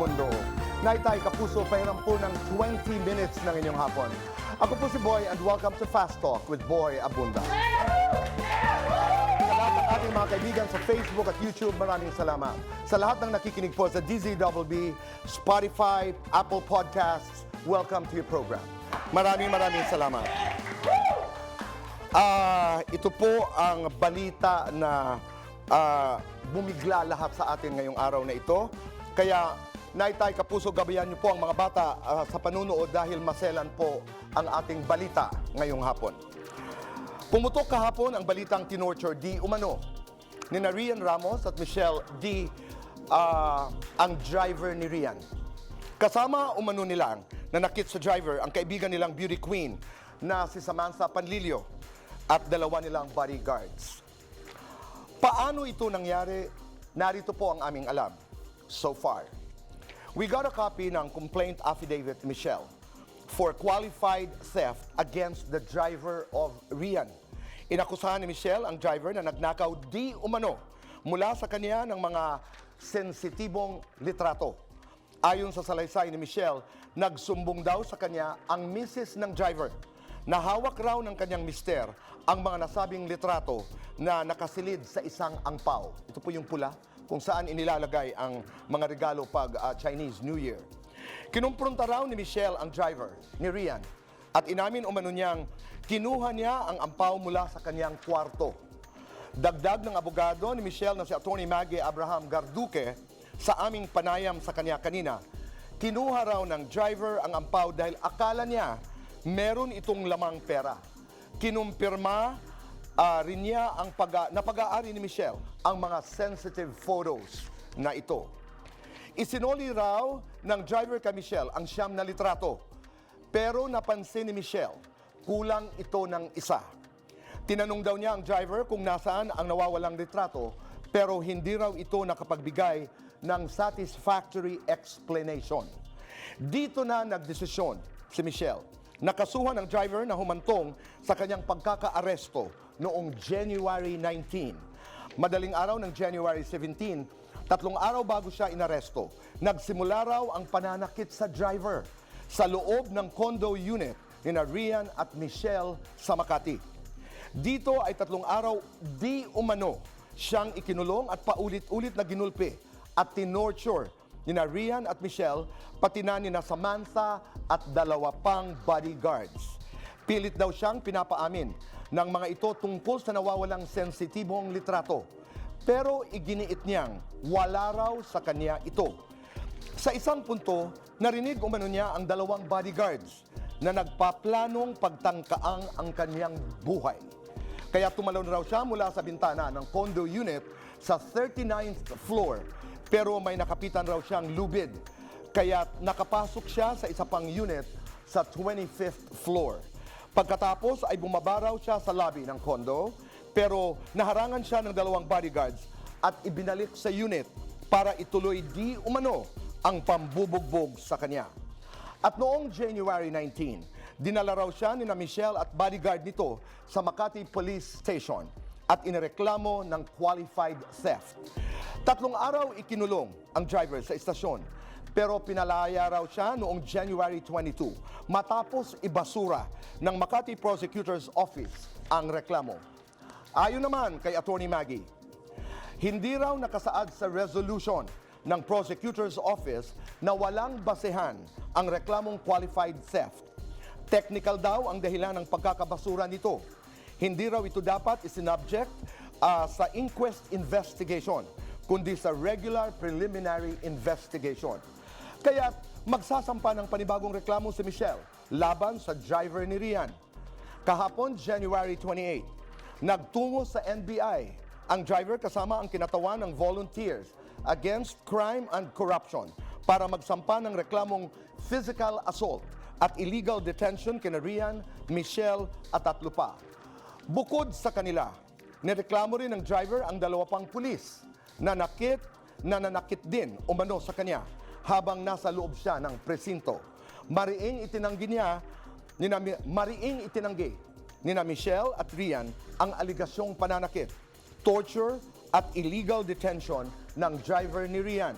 mundo. Naitay kapuso, pahiram po ng 20 minutes ng inyong hapon. Ako po si Boy and welcome to Fast Talk with Boy Abunda. Sa lahat ng ating mga kaibigan sa Facebook at YouTube, maraming salamat. Sa lahat ng nakikinig po sa DZBB, Spotify, Apple Podcasts, welcome to your program. Maraming salamat. Ito po ang balita na bumigla lahat sa atin ngayong araw na ito. Kaya, naitay kapuso, gabayan niyo po ang mga bata sa panunood dahil maselan po ang ating balita ngayong hapon. Pumutok kahapon ang balitang tinorture di umano ni Rian Ramos at Michelle D. Ang driver ni Rian. Kasama umano nilang nanakit sa driver ang kaibigan nilang beauty queen na si Samantha Panlilio at dalawa nilang bodyguards. Paano ito nangyari? Narito po ang aming alam so far. We got a copy ng complaint affidavit ni Michelle for qualified theft against the driver of Rian. Inakusahan ni Michelle ang driver na nagnakaw di umano mula sa kanya ng mga sensitibong litrato. Ayon sa salaysay ni Michelle, nagsumbong daw sa kanya ang misis ng driver na hawak raw ng kanyang mister ang mga nasabing litrato na nakasilid sa isang angpaw. Ito po yung pula kung saan inilalagay ang mga regalo pag Chinese New Year. Kinumpronta raw ni Michelle ang driver ni Rian at inamin umano niyang kinuha niya ang ampaw mula sa kanyang kwarto. Dagdag ng abogado ni Michelle na si Attorney Maggie Abraham Garduque sa aming panayam sa kanya kanina, kinuha raw ng driver ang ampaw dahil akala niya meron itong lamang pera. Kinumpirma rin niya ang pag-aari ni Michelle ang mga sensitive photos na ito. Isinoli raw ng driver kay Michelle ang siyam na litrato. Pero napansin ni Michelle, kulang ito ng isa. Tinanong daw niya ang driver kung nasaan ang nawawalang litrato, pero hindi raw ito nakapagbigay ng satisfactory explanation. Dito na nagdesisyon si Michelle. Nakasuhan ng driver na humantong sa kanyang pagkaka-aresto noong January 19. Madaling araw ng January 17, 3 araw bago siya inaresto, nagsimula raw ang pananakit sa driver sa loob ng condo unit ni Rian at Michelle sa Makati. Dito ay 3 araw di umano siyang ikinulong at paulit-ulit na ginulpi at tinorture ni Rian at Michelle, pati na ni Samantha at 2 pang bodyguards. Pilit daw siyang pinapaamin ng mga ito tungkol sa nawawalang sensitibong litrato. Pero iginiit niyang wala raw sa kanya ito. Sa isang punto, narinig umano niya ang 2 bodyguards na nagpaplanong pagtangkaang ang kanyang buhay. Kaya tumalon raw siya mula sa bintana ng condo unit sa 39th floor. Pero may nakapitan raw siyang lubid. Kaya nakapasok siya sa isa pang unit sa 25th floor. Pagkatapos ay bumaba raw siya sa lobby ng condo, pero naharangan siya ng 2 bodyguards at ibinalik sa unit para ituloy di umano ang pambubugbog sa kanya. At noong January 19, dinala raw siya ni Michelle at bodyguard nito sa Makati Police Station at inireklamo ng qualified theft. 3 araw ikinulong ang driver sa istasyon, pero pinalaya raw siya noong January 22 matapos ibasura ng Makati Prosecutor's Office ang reklamo. Ayon naman kay Attorney Maggie, hindi raw nakasaad sa resolution ng Prosecutor's Office na walang basehan ang reklamong qualified theft. Technical daw ang dahilan ng pagkakabasura nito. Hindi raw ito dapat isinubject sa inquest investigation, kundi sa regular preliminary investigation. Kaya magsasampa ng panibagong reklamo si Michelle laban sa driver ni Rian. Kahapon, January 28, nagtungo sa NBI ang driver kasama ang kinatawan ng Volunteers Against Crime and Corruption para magsampa ng reklamong physical assault at illegal detention kina Rian, Michelle at 3 pa. Bukod sa kanila, nireklamo rin ng driver ang 2 pang pulis na nanakit din umano sa kanya habang nasa loob siya ng presinto. Mariing itinanggi ni Michelle at Rian ang aligasyong pananakit, torture at illegal detention ng driver ni Rian.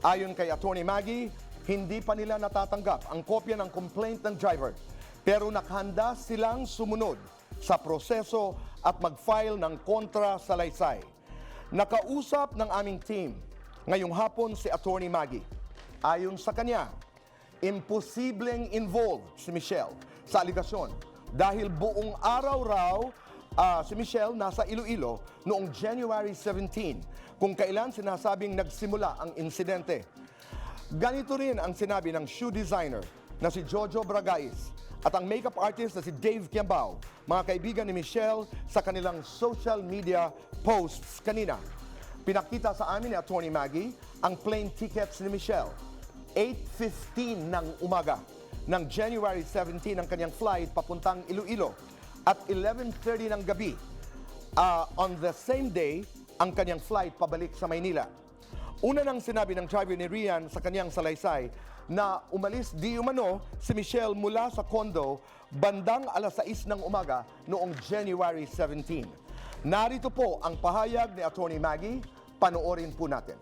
Ayon kay Attorney Maggie, hindi pa nila natatanggap ang kopya ng complaint ng driver, pero nakahanda silang sumunod sa proseso at mag-file ng kontra salaysay. Nakausap ng aming team ngayong hapon si Attorney Maggie. Ayon sa kanya, imposibleng involved si Michelle sa aligasyon dahil buong araw raw si Michelle nasa Iloilo noong January 17 kung kailan sinasabing nagsimula ang insidente. Ganito rin ang sinabi ng shoe designer na si Jojo Bragais at ang makeup artist na si Dave Kiambao, mga kaibigan ni Michelle sa kanilang social media posts kanina. Pinakita sa amin ni Attorney Maggie ang plane tickets ni Michelle. 8:15 ng umaga ng January 17 ang kanyang flight papuntang Iloilo at 11:30 ng gabi on the same day ang kanyang flight pabalik sa Maynila. Una nang sinabi ng driver ni Rian sa kanyang salaysay na umalis di umano si Michelle mula sa condo bandang alas 6 ng umaga noong January 17. Narito po ang pahayag ni Attorney Maggie. Panoorin po natin.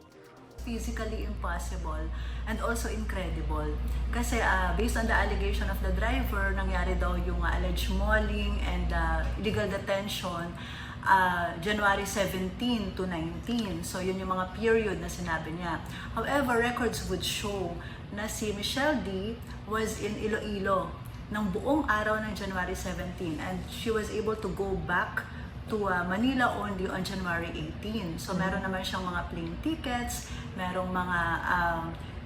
Physically impossible and also incredible. Kasi based on the allegation of the driver, nangyari daw yung alleged mauling and illegal detention January 17 to 19. So yun yung mga period na sinabi niya. However, records would show na si Michelle D was in Iloilo ng buong araw ng January 17 and she was able to go back to Manila only on January 18. So meron naman siyang mga plane tickets, merong mga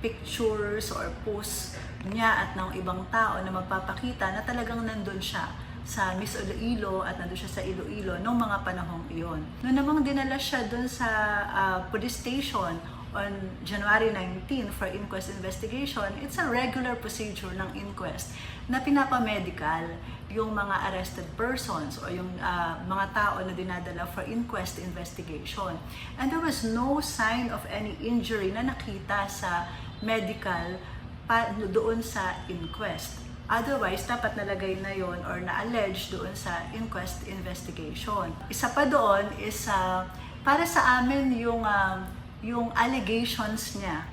pictures or posts niya at ng ibang tao na magpapakita na talagang nandun siya sa Miss Iloilo at nandun siya sa Iloilo noong mga panahong iyon. Noong namang dinala siya dun sa police station on January 19 for inquest investigation, it's a regular procedure ng inquest na pinapamedical yung mga arrested persons o yung mga tao na dinadala for inquest investigation. And there was no sign of any injury na nakita sa medical doon sa inquest. Otherwise, dapat nalagay na yon or na-allege doon sa inquest investigation. Isa pa doon is para sa amin yung allegations niya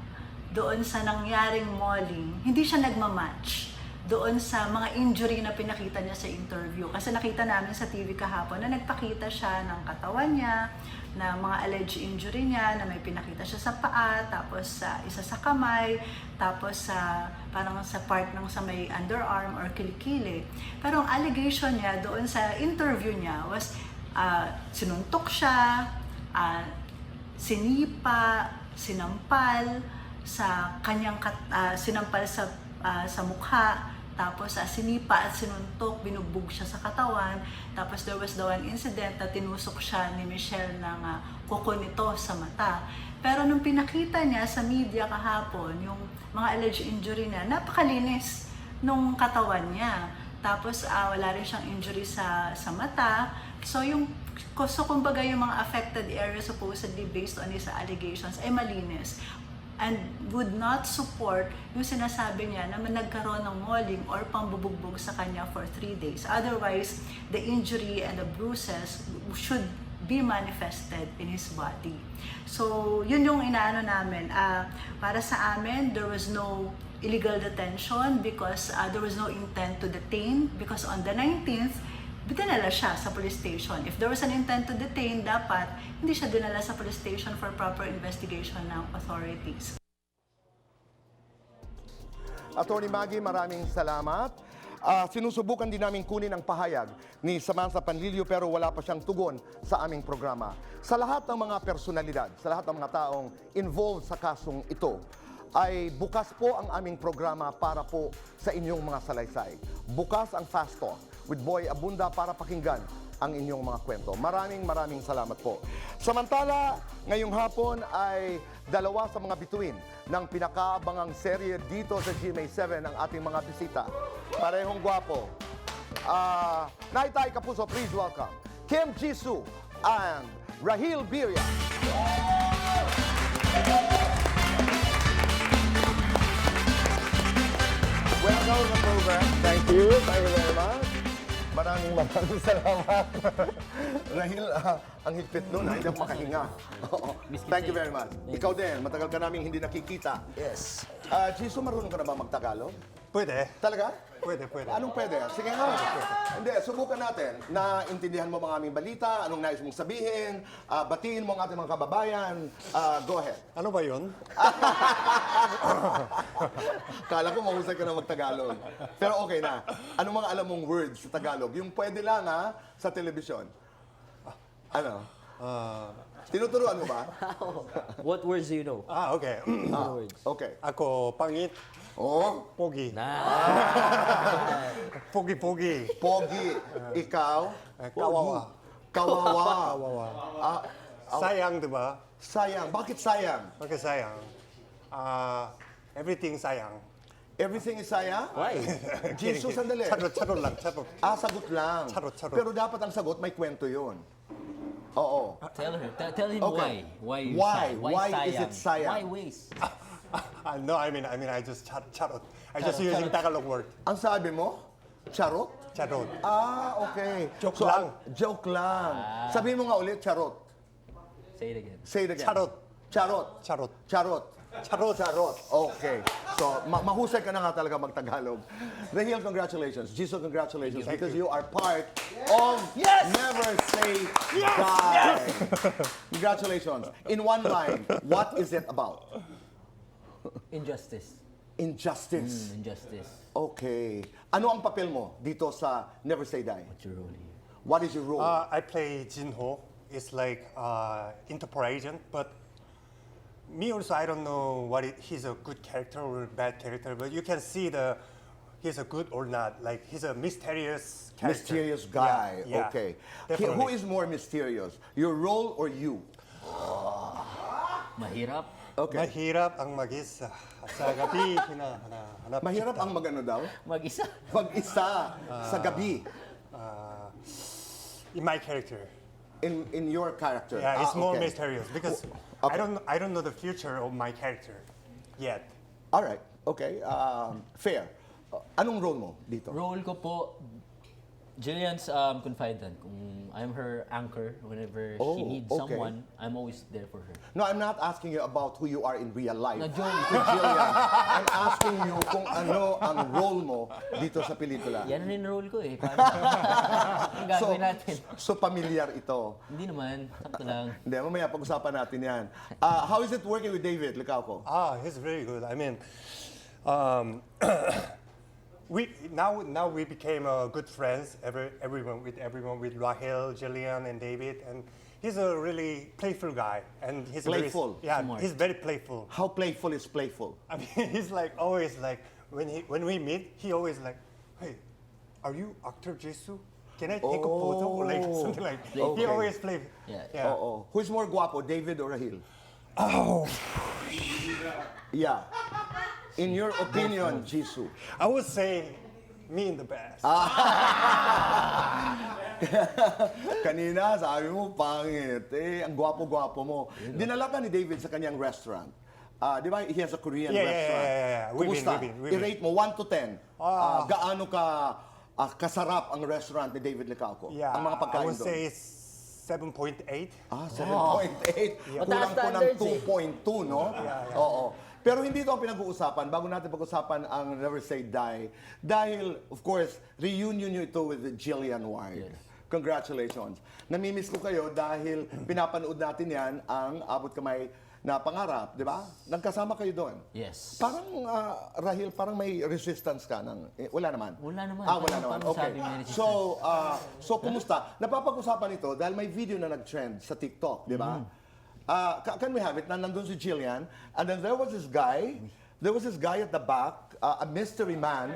doon sa nangyaring mauling, hindi siya nagmamatch doon sa mga injury na pinakita niya sa interview. Kasi nakita namin sa TV kahapon na nagpakita siya ng katawan niya, na mga alleged injury niya, na may pinakita siya sa paa, tapos sa isa sa kamay, tapos sa parang sa part ng sa may underarm or kilikili. Pero ang allegation niya doon sa interview niya was sinuntok siya, sinipa, sinampal sa kanyang sinampal sa mukha, tapos sinipa at sinuntok, binugbog siya sa katawan. Tapos there was daw an incident na tinusok siya ni Michelle ng kuko nito sa mata. Pero nung pinakita niya sa media kahapon, yung mga alleged injury niya, napakalinis nung katawan niya. Tapos wala rin siyang injury sa mata. So kumbaga yung mga affected areas supposedly based on his allegations ay malinis and would not support yung sinasabi niya na nagkaroon ng mauling or pambubugbog sa kanya for 3 days. Otherwise, the injury and the bruises should be manifested in his body. So, yun yung inaano namin. Para sa amin, there was no illegal detention because there was no intent to detain because on the 19th, dinala siya sa police station. If there was an intent to detain, dapat hindi siya dinala sa police station for proper investigation ng authorities. Attorney Maggie, maraming salamat. Sinusubukan din namin kunin ang pahayag ni Samantha Panlilio pero wala pa siyang tugon sa aming programa. Sa lahat ng mga personalidad, sa lahat ng mga taong involved sa kasong ito, ay bukas po ang aming programa para po sa inyong mga salaysay. Bukas ang Fast Talk with Boy Abunda para pakinggan ang inyong mga kwento. Maraming salamat po. Samantala, ngayong hapon ay dalawa sa mga bituin ng pinakaabangang serye dito sa GMA7 ng ating mga bisita. Parehong gwapo. Naitay Kapuso, please welcome Kim Jisoo and Rahil Birya. Welcome to the program. Thank you very much. Maraming salamat. Rahil, ang higpit nun, hindi ako makahinga. Oo. Thank you very much. Ikaw din, matagal ka namin hindi nakikita. Yes. Jisoo, marunong ka na ba magtagalog? Pwede. Talaga? Pwede, pwede. Anong pwede? Sige nga. Hindi, subukan natin. Naintindihan mo mga aming balita, anong nais mong sabihin, batiin mo ang ating mga kababayan. Go ahead. Ano ba yun? Kala ko mahusay ka na magtagalog. Pero okay na. Anong mga alam mong words sa Tagalog? Yung pwede lang sa telebisyon. Ano? Tinuturuan mo ba? What words do you know? Okay. Okay. Ako, pangit, Oh, pogi. Nah. Pogi. pogi. Ikaw? Kawawa. Kawawa. Kawawa. Ah, Sayang, di ba? sayang. Bakit sayang? Okay, sayang. Everything sayang. Everything is sayang? Why? Jesus, sandali. Charot lang, charot. Sagot lang. Charot. Pero dapat ang sagot may kwento yun. Oo. Tell her. Tell him Okay. why. Why is it sayang? Why waste? No, I mean, I just charot. I just using Tagalog word. Ang sabi mo? Charot? Charot. Okay. Joke lang. Joke lang. Sabihin mo nga ulit, charot. Say it again. Say it again. Charot. Charot. Charot. Charot. Charot. Charot. Okay. So, mahusay ka na nga talaga magtagalog. Rahil, congratulations. Jisoo, congratulations. Thank Because you. you are part of Never Say Die. Congratulations. In one line, what is it about? Injustice. Injustice. Injustice. Okay. Ano ang papel mo dito sa Never Say Die? What's your role here? What is your role? I play Jinho. It's like Interpol agent, but me also, I don't know he's a good character or bad character, but you can see he's a good or not. Like he's a mysterious character. Mysterious guy. Yeah, Okay. definitely. Who is more mysterious? Your role or you? Mahirap. Okay. Mahirap ang mag-isa. Sa gabi, hinahanap Mahirap kita. ang magano daw? Mag-isa. Mag-isa sa gabi. In my character. In your character. Yeah, it's more okay. mysterious because Okay. I don't know the future of my character yet. All right. Okay. Fair. Anong role mo dito? Role ko po, Jillian's confidant. Kung I'm her anchor whenever Oh, she needs okay. someone, I'm always there for her. No, I'm not asking you about who you are in real life. Na joke. Jillian, I'm asking you kung ano ang role mo dito sa pelikula. Yan rin role ko eh. Paano? Ang gagawin natin. So familiar ito. Hindi naman. Sakto lang. Hindi, mamaya pag-usapan natin yan. How is it working with David Licauco? He's very good. I mean, now we became good friends. Everyone with Rahel, Jillian, and David, and he's a really playful guy. And he's Playful? Smart. he's very playful. How playful is playful? I mean, he's like always like when we meet, he always like, hey, are you actor Jisoo? Can I take a photo or like something like? Okay. He always play. Yeah. Oo. Who's more guapo, David or Rahil? Oh, Yeah. In your opinion, Jisoo. I would say me in the best. Kanina, sabi mo, pangit. Ang gwapo-gwapo mo. Dinala ka ni David sa kanyang restaurant. Di ba, he has a Korean Yeah. restaurant. We've Kumusta? been. I-rate mo 1 to 10. Gaano ka kasarap ang restaurant ni David Licauco? Yeah, Ang mga I pagkain would doon. say 7.8. 7.8. Kulang Mataas po ng standards eh. 2.2, no? Oo. Pero hindi ito ang pinag-uusapan. Bago natin pag-usapan ang Never Say Die. Dahil, of course, reunion nyo ito with Jillian Ward. Yes. Congratulations. Namimiss ko kayo dahil pinapanood natin yan ang Abot Kamay na Pangarap, di ba? Nagkasama kayo doon. Yes. Parang, Rahil, parang may resistance ka ng... wala naman? Wala naman. Wala naman. Paano Okay. sabi may resistance? So, kumusta? Napapag-usapan ito dahil may video na nag-trend sa TikTok, di ba? Can we have it? Nandun si Jillian, and then there was this guy at the back, a mystery man,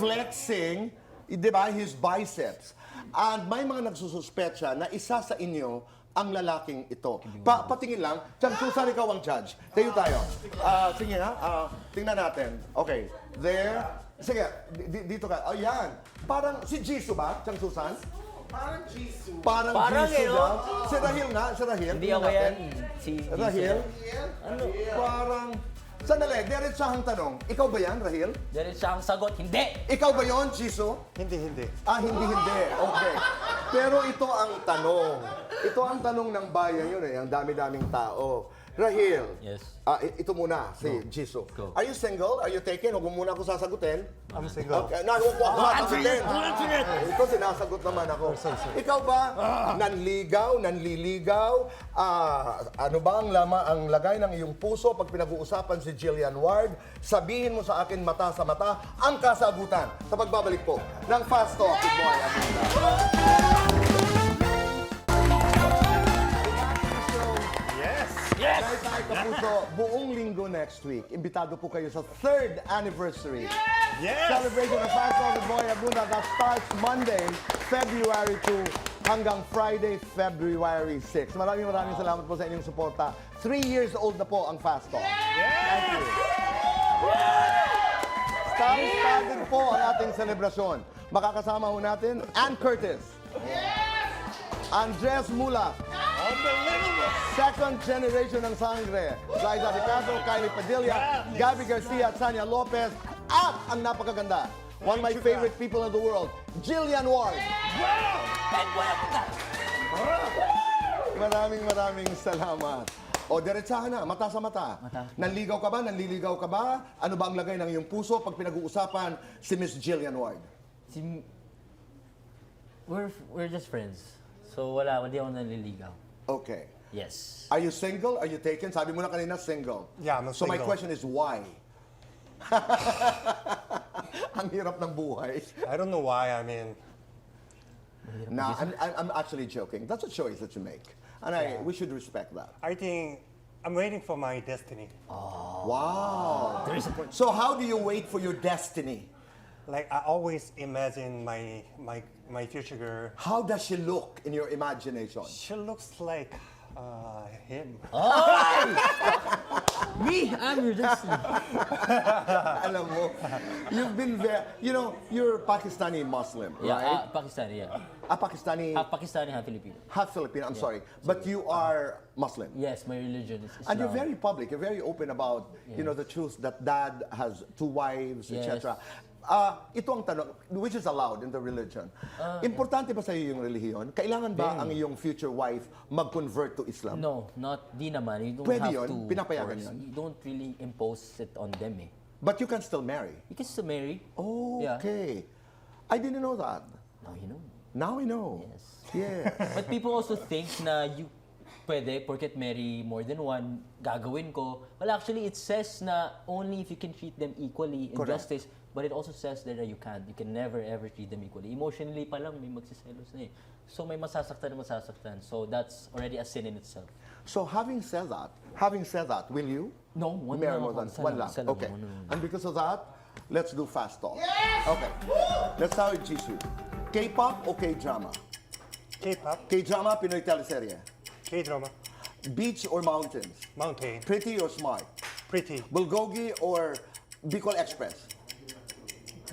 flexing, di ba, his biceps. And may mga nagsususpetsa na isa sa inyo ang lalaking ito. Patingin lang, Susan, ikaw ang judge. Tayo tayo. Sige ha, tingnan natin. Okay, there. Sige, dito ka. Ayan. Parang si Jisoo ba, Susan? Parang Jisoo. Parang Jisoo eh, no? daw. Si Rahil nga, si Rahil. Hindi Tingnan ako natin. yan. Si Rahil? Ano? Parang Sandali, diretsahang tanong. Ikaw ba yan, Rahil? Dahil siya ang sagot, hindi! Ikaw ba yon, Jisoo? Hindi. Ah, hindi. Okay. Pero ito ang tanong. Ito ang tanong ng bayan yun eh. Ang dami-daming tao. Rahil. Yes. Ito muna, si Jisoo. Go. Are you single? Are you taken? Huwag mo muna ako sasagutin. I'm single. Okay. Huwag mo ako sasagutin. Ito, sinasagot naman ako. Ikaw ba, nanliligaw? Ano ba ang lagay ng iyong puso pag pinag-uusapan si Jillian Ward? Sabihin mo sa akin mata sa mata ang kasagutan sa pagbabalik po ng Fast Talk with Boy Abunda. Yes. Guys, ay kapuso, buong linggo next week, imbitado po kayo sa 3rd anniversary Yes. celebration of Fast Talk with Boy Abunda that starts Monday, February 2 hanggang Friday, February 6. Maraming salamat po sa inyong suporta. 3 years old na po ang Fast Talk. Thank you. Star-studded po ang ating selebrasyon. Makakasama ho natin Ann Curtis, Andres Mula, Unbelievable. second generation ng sangre, Liza De Castro, Kylie Padilla, Gabby Garcia at Sanya Lopez, at ang napakaganda, one of my favorite people in the world, Jillian Ward. Maraming salamat. O, diretsahan na, mata sa mata. Nanligaw ka ba? Nanliligaw ka ba? Ano ba ang lagay ng iyong puso pag pinag-uusapan si Miss Jillian Ward? We're just friends. So hindi ako naliligaw. Okay. Yes. Are you single? Are you taken? Sabi mo na kanina, single. Yeah, I'm So my single. question is, why? Ang hirap ng buhay. I don't know why. I mean, Nah, I'm actually joking. That's a choice that you make. And we should respect that. I think I'm waiting for my destiny. Wow. So how do you wait for your destiny? Like I always imagine my future girl. How does she look in your imagination? She looks like him. Me? I'm your destiny. Alam mo, you've been very, you're Pakistani Muslim, Yeah, right? Pakistani, yeah. Pakistani, Half Pakistani, half Filipino. half Filipino, I'm sorry. But you are Muslim. Yes, my religion is Islam. And you're very public, you're very open about, the truth that dad has 2 wives, Yes. etc. Ito ang tanong, which is allowed in the religion. Importante ba sa iyo yung relihiyon? Kailangan ba ang iyong future wife mag-convert to Islam? No, di naman. You don't Pwede have yun? to. Pinapayagan force. yun? You don't really impose it on them eh. But you can still marry. You can still marry. Oh, Yeah. okay. I didn't know that. Now you know. Now I know. Yes. Yeah. But people also think na you pwede, porket marry more than one, gagawin ko. Well, actually, it says na only if you can treat them equally in Correct. justice. But it also says there that you can't. You can never ever treat them equally. Emotionally pa lang, may magsiselos na eh. So may masasaktan na masasaktan. So that's already a sin in itself. So having said that, will you No, one marry lang more ako. than Isa one lang, lang? isa lang, Okay. one lang. And because of that, let's do fast talk. Okay. Let's start with Jisoo. K-pop o K-drama? K-pop, K-drama, Pinoy teleserye. K-drama, Beach or mountains? mountain, Pretty or smart? pretty, Bulgogi or Bicol Express?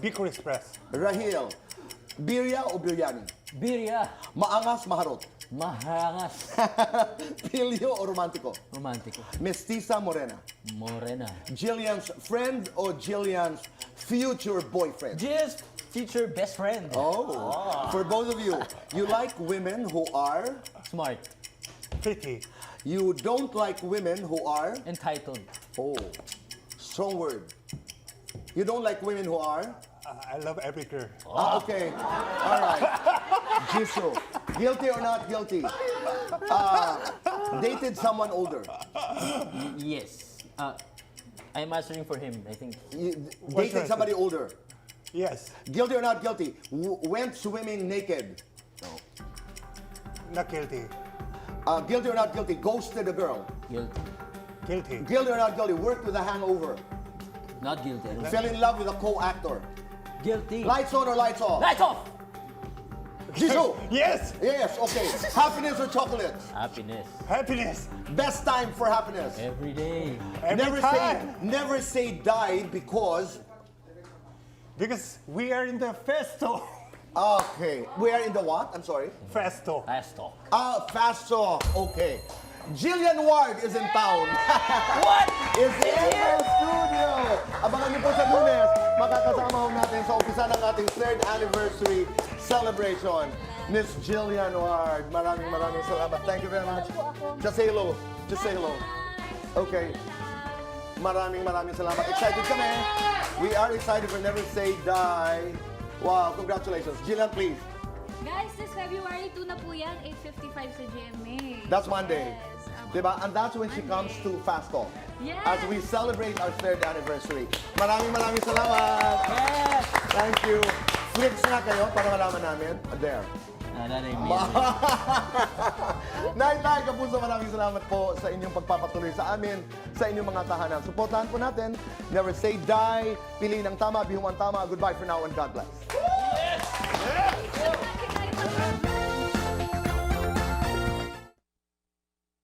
Bicol Express, Rahil, birya o biryani? Birya, Maangas, maharot? mahangas, Pilyo o romantiko? romantiko, Mestiza, morena? morena. Jillian's friend o Jillian's future boyfriend? Just future best friend. Oh, for both of you, you like women who are, Smart, pretty, you don't like women who are, entitled, oh, strong word. You don't like women who are, I love every girl. okay, all right. Jisoo, guilty or not guilty? Dated someone older. yes. I'm answering for him. I think You, What's dated your somebody older. Yes, Guilty or not guilty? Went swimming naked. not guilty, Guilty or not guilty? Ghosted a girl. guilty. guilty, Guilty or not guilty? Worked with a hangover. Not guilty. I don't- Fell in love with a co-actor. Guilty. Lights on or lights off? Lights off. Jisoo. yes, Yes, okay. Happiness or chocolates? Happiness happiness, Best time for happiness. every day. every time. Never say die because. Because we are in the festo, Okay. We are in the what? I'm sorry. festo. Fast talk. Fast talk. Okay. Jillian Ward is in town. What? Is in the ating third anniversary celebration. Miss Jillian Ward, maraming salamat. Thank you very much. Just say hello. Just say hello. Okay. Maraming salamat. Excited kami. We are excited for Never Say Die. Wow, congratulations. Jillian, please. Guys, this February 2 na po yan, 8:55 sa GMA. That's Monday. Yes. Diba? And that's when she comes to Fast Talk. Yes. As we celebrate our third anniversary. Maraming salamat. Yes! Thank you. Flicks nga kayo para malaman namin. There. Nanay Nay Kapuso, maraming salamat po sa inyong pagpapatuloy sa amin, sa inyong mga tahanan. Suportahan po natin. Never Say Die. Pili ng tama, bihumang tama. Goodbye for now and God bless.